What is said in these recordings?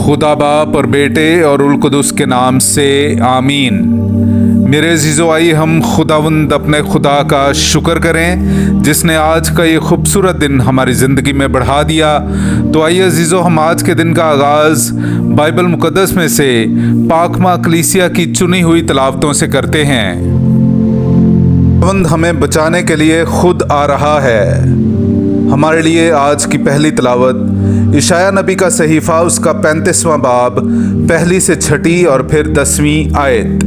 खुदा बाप और बेटे और उल कुदस के नाम से आमीन। मेरे अजीज़ो, आइए हम खुदावंद अपने खुदा का शुक्र करें जिसने आज का ये खूबसूरत दिन हमारी ज़िंदगी में बढ़ा दिया। तो आइए अजीज़ो, हम आज के दिन का आगाज़ बाइबल मुक़द्दस में से पाकमा कलीसिया की चुनी हुई तलावतों से करते हैं। खुदावंद हमें बचाने के लिए खुद आ रहा है। हमारे लिए आज की पहली तलावत इशाया नबी का सहीफ़ा उसका 35वां बाब पहली से 6 और फिर 10वीं आयत।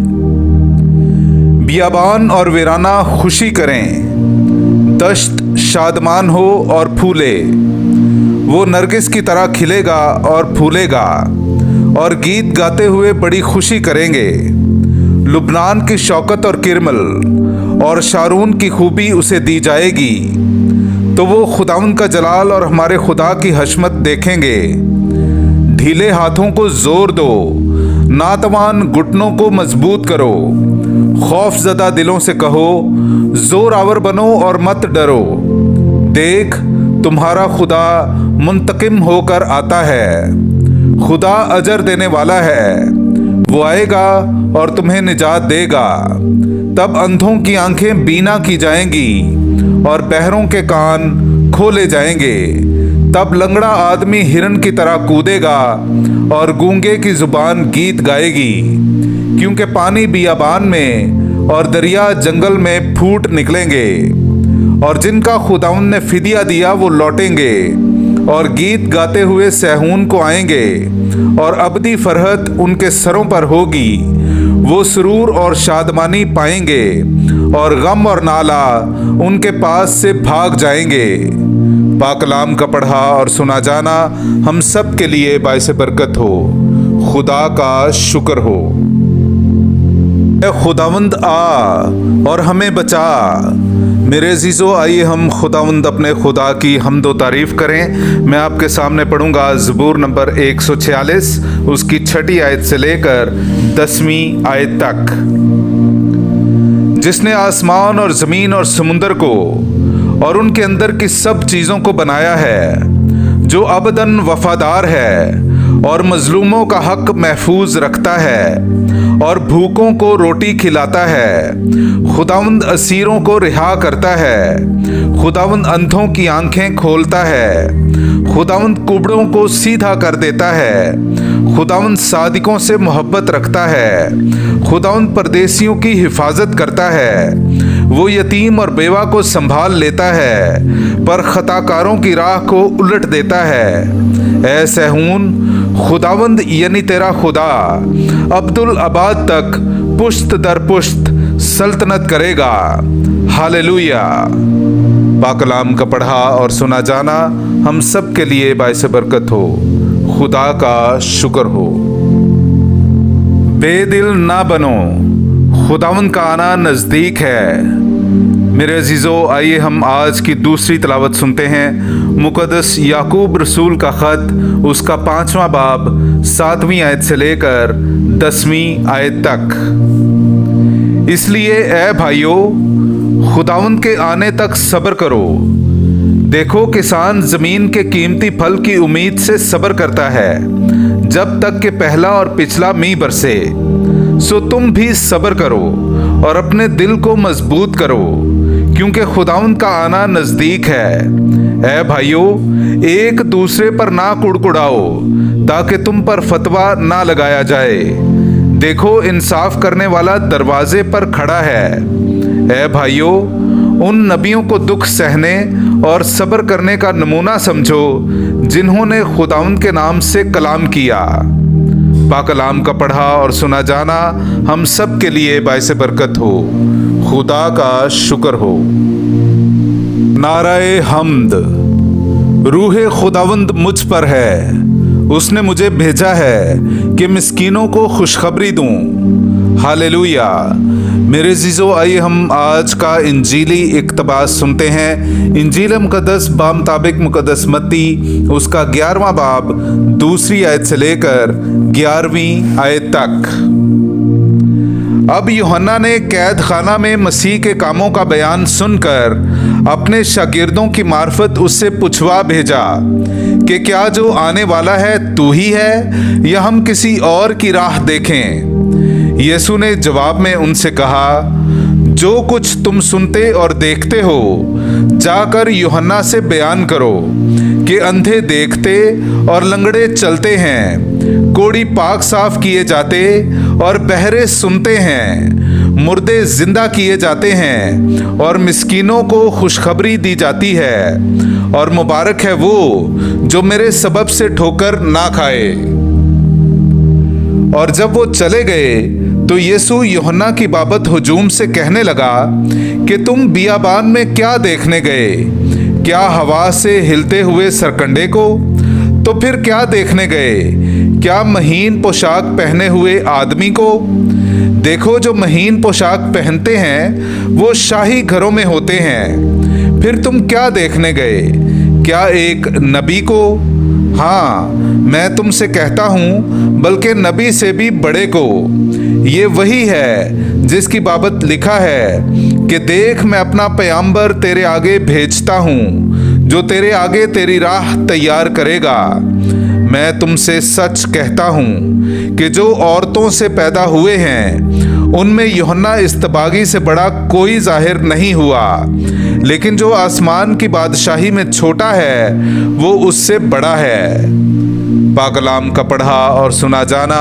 बियाबान और वीराना खुशी करें, दश्त शादमान हो और फूले। वो नरगिस की तरह खिलेगा और फूलेगा और गीत गाते हुए बड़ी खुशी करेंगे। लुबनान की शौकत और किरमल और शारून की खूबी उसे दी जाएगी। तो वो खुदावंद का जलाल और हमारे खुदा की हशमत देखेंगे। ढीले हाथों को जोर दो, नातवान घुटनों को मजबूत करो। खौफजदा दिलों से कहो, जोरावर बनो और मत डरो। देख, तुम्हारा खुदा मुंतकिम होकर आता है। खुदा अजर देने वाला है। वो आएगा और तुम्हें निजात देगा। तब अंधों की आंखें बीना की जाएंगी और बहरों के कान खोले जाएंगे। तब लंगड़ा आदमी हिरन की तरह कूदेगा और गूंगे की जुबान गीत गाएगी। क्योंकि पानी बियाबान में और दरिया जंगल में फूट निकलेंगे। और जिनका खुदावंद ने फिदिया दिया वो लौटेंगे और गीत गाते हुए सहून को आएंगे और अबदी फरहत उनके सरों पर होगी। वो सुरूर और शादमानी पाएंगे और गम और नाला उनके पास से भाग जाएंगे। पाकलाम का पढ़ा और सुना जाना हम सब के लिए बाइस बरकत हो। खुदा का शुक्र हो। ए खुदावंद आ और हमें बचा। मेरे अजीज़ो, आइए हम खुदावंद अपने खुदा की हम्दो तारीफ़ करें। मैं आपके सामने पढ़ूंगा ज़बूर नंबर 146 उसकी 6 आयत से लेकर 10वीं आयत तक। जिसने आसमान और ज़मीन और समुंदर को और उनके अंदर की सब चीज़ों को बनाया है, जो अबदन वफादार है और मजलूमों का हक महफूज रखता है और भूखों को रोटी खिलाता है। खुदावंद असीरों को रिहा करता है। खुदावंद अंधों की आंखें खोलता है। खुदावंद कुबड़ों को सीधा कर देता है। खुदावंद सादिकों से मोहब्बत रखता है। खुदावंद परदेसियों की हिफाजत करता है। वो यतीम और बेवा को संभाल लेता है, पर खताकारों की राह को उलट देता है। ऐ सहून, खुदावंद यानी तेरा खुदा अब्दुल अबाद तक पुश्त दर पुश्त सल्तनत करेगा। हालेलुया। पाकलाम का पढ़ा और सुना जाना हम सब के लिए बाइस बरकत हो। खुदा का शुक्र हो। बेदिल ना बनो, खुदावंद का आना नज़दीक है। मेरे अजीज़ो, आइए हम आज की दूसरी तलावत सुनते हैं। मुक़द्दस याकूब रसूल का ख़त उसका 5वां बाब 7वीं आयत से लेकर 10वीं आयत तक। इसलिए ए भाइयों, खुदावंद के आने तक सब्र करो। देखो, किसान ज़मीन के कीमती फल की उम्मीद से सब्र करता है जब तक कि पहला और पिछला मींह बरसे। सो तुम भी सब्र करो और अपने दिल को मजबूत करो, क्योंकि खुदावंद का आना नज़दीक है। ऐ भाइयों, एक दूसरे पर ना कुड़कुड़ाओ ताकि तुम पर फतवा ना लगाया जाए। देखो, इंसाफ करने वाला दरवाजे पर खड़ा है। ऐ भाइयों, उन नबियों को दुख सहने और सब्र करने का नमूना समझो जिन्होंने खुदावंद के नाम से कलाम किया। पाकलाम का पढ़ा और सुना जाना हम सब के लिए बाइस बरकत हो। खुदा का शुक्र हो। नाराए हम्द। रूहे खुदावंद मुझ पर है। उसने मुझे भेजा है कि मिस्कीनों को खुशखबरी दूं। हालेलुया। मेरे अजीज़ो, आइए हम आज का इंजीली इक़्तिबास सुनते हैं। इंजील मुक़द्दस बामुताबिक मुक़द्दस मत्ती उसका 11वां बाब 2 आयत से लेकर 11वीं आयत तक। अब यूहन्ना ने कैद खाना में मसीह के कामों का बयान सुनकर अपने शागिर्दों की मार्फत उससे पूछवा भेजा کہ क्या जो आने वाला है तू ही है या हम किसी और की राह देखें? यीशु ने जवाब में उनसे कहा, जो कुछ तुम सुनते और देखते हो जाकर यूहन्ना से बयान करो कि अंधे देखते और लंगड़े चलते हैं, कोढ़ी पाक साफ किए जाते और बहरे सुनते हैं, मुर्दे जिंदा किए जाते हैं और मिस्कीनों को खुशखबरी दी जाती है, और मुबारक है वो जो मेरे सबब से ठोकर ना खाए। और जब वो चले गए तो यीशु यूहन्ना की बाबत हुजूम से कहने लगा कि तुम बियाबान में क्या देखने गए? क्या हवा से हिलते हुए सरकंडे को? तो फिर क्या देखने गए? क्या महीन पोशाक पहने हुए आदमी को? देखो, जो महीन पोशाक पहनते हैं वो शाही घरों में होते हैं। फिर तुम क्या देखने गए? क्या एक नबी को? हाँ, मैं तुमसे कहता हूँ, बल्कि नबी से भी बड़े को। ये वही है जिसकी बाबत लिखा है कि देख, मैं अपना पैगंबर तेरे आगे भेजता हूँ, जो तेरे आगे तेरी राह तैयार करेगा। मैं तुमसे सच कहता हूँ कि जो औरतों से पैदा हुए हैं उनमें यूहन्ना इस्तबागी से बड़ा कोई जाहिर नहीं हुआ, लेकिन जो आसमान की बादशाही में छोटा है वो उससे बड़ा है। पाक कलाम का पढ़ा और सुना जाना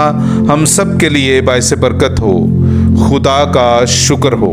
हम सब के लिए बाइस बरकत हो। खुदा का शुक्र हो।